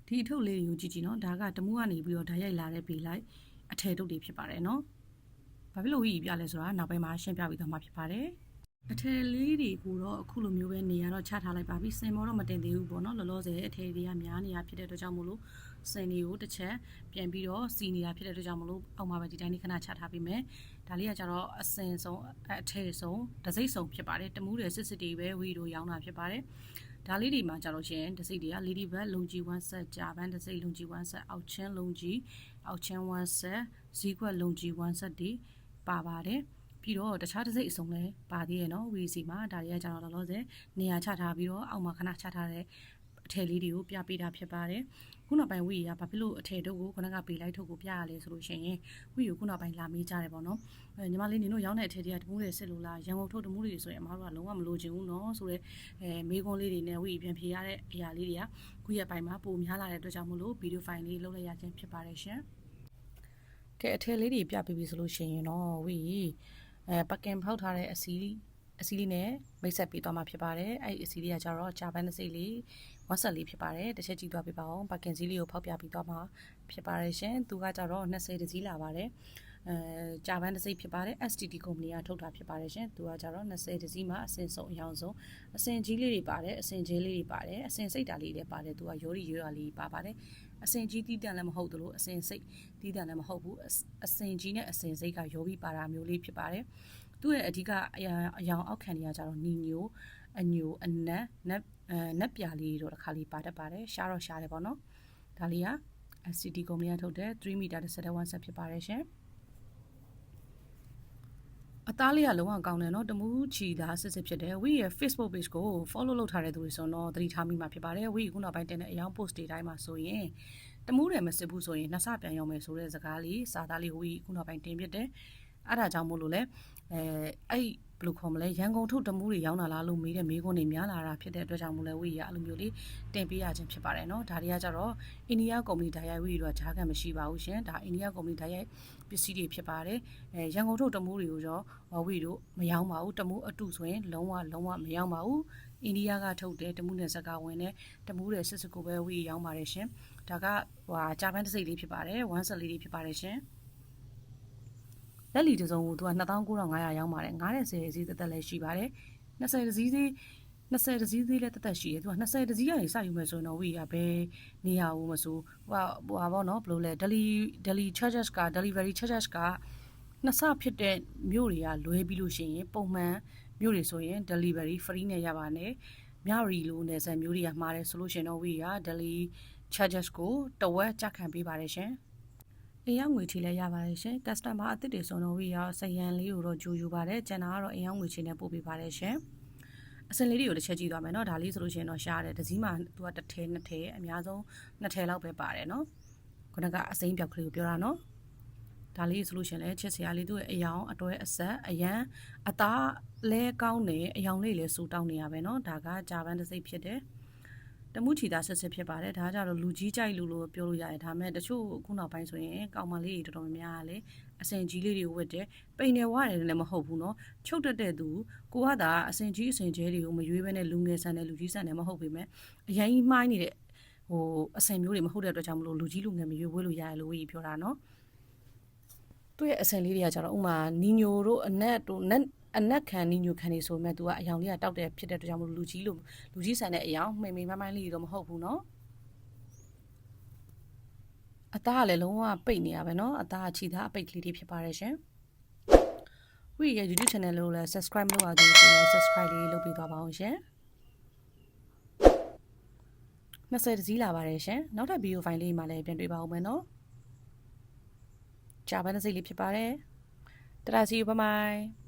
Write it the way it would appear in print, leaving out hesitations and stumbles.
ဒီအထုပ်လေးတွေကိုကြည့်ကြည့်နော်ဒါကတမူးကနေပြီးတော့ဓာတ်ရိုက်လာတဲ့ပေလိုက်အထည်တုပ်တွေဖြစ်ပါတယ်နော်ဘာဖြစ်လို့ဝီပြလဲဆိုတာနောက်ပိုင်းမှာရှင်းပြပြီးတော့မှဖြစ်ပါတယ်အထည်လေးတွေကိုတော့အခုလိုမျိုးပဲနေရာတော့ချထားလိုက်ပါပြီစင်မောတော့မတင်သေးဘူးပေါ့နော်လောလောဆယ်အထည်တွေကများနေတာဖြစ်တဲ့အတွက်ကြောင့်မို့လို့စင်တွေကိုတစ်ချက်ပြန်ပြီးတော့စီနေတာဖြစ်တဲ့အတွက်ကြောင့်မို့လို့အောက်မှာပဲဒီတိုင်းလေးခဏချထားပေးမယ်ဒါလေးကကြတော့အစင်ဆုံးအထည်ဆုံးတစိမ့်ဆုံးဖြစ်ပါတယ်တမူးတွေစစ်စစ်တွေပဲဝီတို့ရောင်းတာဖြစ်ပါတယ်ဒါလေးတွေမှာကြလို့ရှိရင်တစိမ့်တွေက lady bug လုံကြီး1 set ကြာပန်းတစိမ့်လုံကြီး1 set အောက်ချင်းလုံကြီးအောက်ချင်း1 set ဈေးကွက်လုံကြီး1 set တွေပါပါတယ်ပြီးတော့တခြားတစိမ့်အစုံလည်းပါသေးရဲ့နော်ဝီစီမှာဒါတွေကကြတော့လောလောဆယ်နေရာချထားပြီးတော့အောက်မှာခဏချထားတဲ့အထည်လေးတွေကိုပြပေးတာဖြစ်ပါတယ်ခုနောက်ပိုင်းဝီကဘာဖြစ်လို့အထည်တို့ကိုခဏကပေးလိုက်ထုတ်ကိုပြရလဲဆိုလို့ရှိရင်ဝီကိုခုနောက်ပိုင်းလာမေးကြတယ်ပေါ့နော်ညီမလေးနေတို့ရောင်းတဲ့အထည်တွေကတမူးတွေစစ်လို့လားရန်ကုန်ထုတ်တမူးတွေဆိုရင်အမားတို့ကလုံးဝမလိုချင်ဘူးနော်ဆိုတော့မေးခွန်းလေးတွေနဲ့ဝီပြန်ဖြေရတဲ့အရာလေးတွေကခုရက်ပိုင်းမှာပိုများလာတဲ့အတွက်ကြောင့်မို့လို့ဗီဒီယိုဖိုင်လေးလုပ်လိုက်ရခြင်းဖြစ်ပါတယ်ရှင်ကဲအထည်လေးတွေပြပေးပြီဆိုလို့ရှိရင်တော့ဝီပကင်ဖောက်ထားတဲ့အစီလေးနဲ့မိတ်ဆက်ပေးသွားမှာဖြစ်ပါတယ်အဲ့အစီလေးကကြတော့ဂျာပန်စိတ်လေးဝတ်ဆက်လေးဖြစ်ပါတယ်တစ်ချက်ကြည့်သွားပေးပါအောင်ပကင်စီလေးကိုဖောက်ပြပြီးသွားမှာဖြစ်ပါတယ်ရှင်သူကကြတော့20တစည်းလာပါတယ်ဂျာပန်စိတ်ဖြစ်ပါတယ် STT ကုမ္ပဏီကထုတ်တာဖြစ်ပါတယ်ရှင်သူကကြတော့20တစည်းမှာအစင်ဆုံးအယောင်ဆုံးအစင်ကြီးလေးတွေပါတယ်အစင်ကျဲလေးတွေပါတယ်အစင်စိတ်တာလေးတွေပါတယ်သူကရိုးရီရွာလေးပါပါတယ်အစင်ကြီးတီးတန်လည်းမဟုတ်သလိုအစင်စိတ်တီးတန်လည်းမဟုတ်ဘူးအစင်ကြီးနဲ့အစင်စိတ်ကရိုးပြီးပါတာမျိုးလေးဖြစ်ပါတယ်သူ့ရဲ့အဓိကအယောင်အောက်ခံတွေကကြတော့နီညိုအညိုအနက်နက်ပြာလေးတို့တစ်ခါလေးပါတတ်ပါတယ်ရှားတော့ရှားတယ်ပေါ့နော်ဒါလေးက SCT ကုမ္ပဏီကထုတ်တဲ့3 meter တစ်ဆက်1 set ဖြစ်ပါတယ်ရှင်အသားလေးကလုံးဝကောင်းတယ်နော်တမူးချီသားစစ်စစ်ဖြစ်တယ်ဝီရဲ့ Facebook page ကို follow လုပ်ထားတဲ့သူတွေဆိုတော့သတိထားမိမှာဖြစ်ပါတယ်ဝီခုနောက်ပိုင်းတင်တဲ့အယောင် post တွေတိုင်းမှာဆိုရင်တမူးတယ်မစစ်ဘူးဆိုရင်နှစ်ဆပြန်ရောက်မယ်ဆိုတဲ့စကားလေးစာသားလေးဝီခုနောက်ပိုင်းတင်ပြတယ်အဲ့ဒါကြောင့်မို့လို့လဲအဲ့ဘယ်လိုခေါ်မလဲရန်ကုန်ထုတ်တမူးတွေရောင်းလာလားလို့မေးတဲ့မေးခွန်းတွေများလာတာဖြစ်တဲ့အတွက်ကြောင့်မို့လဲဝီရအဲ့လိုမျိုးလေးတင်ပေးရခြင်းဖြစ်ပါတယ်နော်ဒါတွေကကြတော့အိန္ဒိယကုမ္ပဏီဓာတ်ရိုက်ဝီတို့ကဂျားကန်မရှိပါဘူးရှင်ဒါအိန္ဒိယကုမ္ပဏီဓာတ်ရိုက်ပစ္စည်းတွေဖြစ်ပါတယ်ရန်ကုန်ထုတ်တမူးတွေကိုရောဝီတို့မရောင်းပါဘူးတမူးအတုဆိုရင်လုံးဝမရောင်းပါဘူးအိန္ဒိယကထုတ်တဲ့တမူးနယ်စက်ကဝင်တဲ့တမူးတွေစစ်စကိုပဲဝီရောင်းပါတယ်ရှင်ဒါကဂျာပန်တစိမ့်လေးဖြစ်ပါတယ်ဝမ်းဆက်လေးတွေဖြစ်ပါတယ်ရှင်လက်လီတစုံကိုသူက29,500ရောင်းပါတယ်90စီးသက်လည်းရှိပါတယ်20စီးသေးလည်းတက်ရှိတယ်သူက20တစီးကနေစယူမယ်ဆိုရင်တော့ဝီကဘယ်နေရာဦးမဆိုဟိုပေါ့နော်ဘယ်လိုလဲ Delhi charges က delivery charges ကနှစ်ဆဖြစ်တဲ့မြို့တွေကလွဲပြီးလို့ရှိရင်ပုံမှန်မြို့တွေဆိုရင် delivery free နဲ့ရပါတယ်မြရီလိုနယ်စပ်မြို့တွေကမှားတယ်ဆိုလို့ရှိရင်တော့ဝီက Delhi charges ကိုတဝက်ကျခံပေးပါတယ်ရှင်အိမ်ရောက်ငွေချေလည်းရပါတယ်ရှင်။ customer အသစ်တွေဆိုတော့ဝီရောစရန်လေးကိုတော့ကြိုယူပါတယ်။ကျန်တာကတော့အိမ်ရောက်ငွေချေနဲ့ပို့ပေးပါတယ်ရှင်။အစင်လေးတွေကိုတစ်ချက်ကြည့်သွားမယ်နော်။ဒါလေးဆိုလို့ရှိရင်တော့ရှားတယ်။တစ်စီးမှာသူကတစ်ထည်နှစ်ထည်အများဆုံးနှစ်ထည်လောက်ပဲပါတယ်နော်။ခုနကအစိမ်းပြောက်ကလေးကိုပြောတာနော်။ဒါလေးဆိုလို့ရှိရင်လည်းချစ်စရာလေးသူ့ရဲ့အယောင်အတွဲအဆက်အရန်အသားလဲကောင်းတယ်အယောင်လေးလည်းစူတောင်းနေရပဲနော်။ဒါကဂျာပန်တစ်စိတ်ဖြစ်တယ်။တမူးချီသားဆက်ဆက်ဖြစ်ပါတယ်ဒါကြတော့လူကြီးကြိုက်လို့ပြောလို့ရတယ်ဒါပေမဲ့တချို့ခုနောက်ပိုင်းဆိုရင်ကောင်မလေးတွေတော်တော်များများလေအစင်ကြီးလေးတွေဝတ်တယ်ပိန်နေဝရတယ်လည်းမဟုတ်ဘူးเนาะချုပ်တက်တဲ့သူကိုကသာအစင်ကြီးအစင်ကျဲတွေကိုမရွေးဘဲနဲ့လူငယ်ဆန်တဲ့လူကြီးဆန်တယ်မဟုတ်ပေမဲ့အရင်ကြီးမှိုင်းနေတဲ့အစင်မျိုးတွေမဟုတ်တဲ့အတွက်ကြောင့်မလို့လူကြီးလူငယ်မရွေးဝဲလို့ရတယ်လို့ဝေးပြောတာเนาะသူ့ရဲ့အစင်လေးတွေကကြတော့ဥမာနီညိုတို့အနက်တို့အနက်ခံနီညိုခံနေဆိုမဲ့သူကအယောင်လေးကတောက်တယ်ဖြစ်တဲ့အတွက်ကြောင့်မလို့လူကြီးဆန်တဲ့အယောင်မှိန်မိုင်းလေးတော့မဟုတ်ဘူးเนาะအသားကလည်းလုံးဝပိတ်နေရပဲเนาะအသားကခြိသားအပိတ်ကလေးတွေဖြစ်ပါတယ်ရှင်ဝီရဲ့ YouTube channel လို့လည်း subscribe လုပ်ရသေးတယ်ဆိုတော့ subscribe လေးလုပ်ပေးသွားပါအောင်ရှင်20တစည်းလာပါတယ်ရှင်နောက်ထပ်ဗီဒီယိုဖိုင်လေးမှာလည်းပြန်တွေ့ပါဦးမယ်เนาะဂျာပန်စိတ်လေးဖြစ်ပါတယ်တရာစီဘိုင်